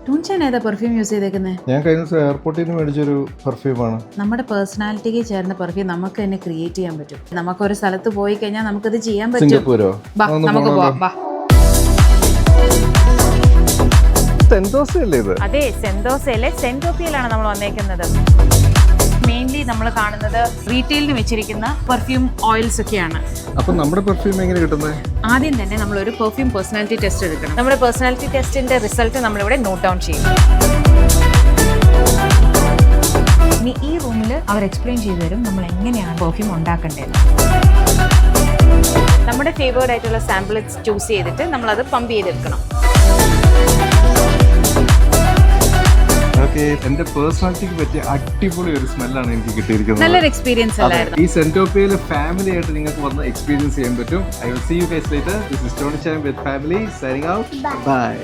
ടൂൺചാൻ ഏതാ perfume use ചെയ്തേക്കുന്നത്? ഞാൻ കഴിഞ്ഞ ദിവസം എയർപോർട്ടിൽ നിന്ന് മേടിച്ചൊരു പെർഫ്യൂമാണ്. നമ്മുടെ പേഴ്സണാലിറ്റിക്ക് ചേർന്ന പെർഫ്യൂം നമുക്ക് തന്നെ ക്രിയേറ്റ് ചെയ്യാൻ പറ്റും. നമുക്കൊരു സ്ഥലത്ത് പോയി കഴിഞ്ഞാൽ നമുക്കത് ചെയ്യാൻ പറ്റും. സിംഗപ്പൂരോ? നമുക്ക് പോവാം. സെന്തോസയല്ലേ ഇത്? അതെ, സെന്തോസയിലെ സെന്റോപ്പിയയിലാണ് നമ്മൾ വന്നേക്കുന്നത്. മെയിൻലി നമ്മൾ കാണുന്നത് റീറ്റെയിലിന് വെച്ചിരിക്കുന്ന പെർഫ്യൂം ഓയിൽസ് ഒക്കെയാണ്. അപ്പൊ നമ്മുടെ പെർഫ്യൂം എങ്ങനെ കിട്ടുന്നത്? ആദ്യം തന്നെ നമ്മളൊരു പെർഫ്യൂം പേഴ്സണാലിറ്റി ടെസ്റ്റ് എടുക്കണം. നമ്മുടെ പേഴ്സണാലിറ്റി ടെസ്റ്റിന്റെ റിസൾട്ട് നമ്മളിവിടെ നോട്ട് ഡൗൺ ചെയ്യും. ഇനി ഈ റൂമിൽ അവർ എക്സ്പ്ലെയിൻ ചെയ്തു തരും നമ്മൾ എങ്ങനെയാണ് പെർഫ്യൂം ഉണ്ടാക്കേണ്ടത്. നമ്മുടെ ഫേവേർഡ് ആയിട്ടുള്ള സാമ്പിൾ ചൂസ് ചെയ്തിട്ട് നമ്മളത് പമ്പ് ചെയ്തെടുക്കണം. എന്റെ പേഴ്സണാലിറ്റിക്ക് പറ്റിയ അടിപൊളി ഒരു സ്മെല്ലാണ് എനിക്ക് കിട്ടിയിരിക്കുന്നത്. നല്ലൊരു എക്സ്പീരിയൻസ് അല്ലായിരുന്നു. ഈ സെന്റോപ്പിയയിലെ ഫാമിലി ആയിട്ട് നിങ്ങൾക്ക് വന്ന് എക്സ്പീരിയൻസ് ചെയ്യാൻ പറ്റും. I will see you guys later. This is Tony Chan with family signing out. Bye.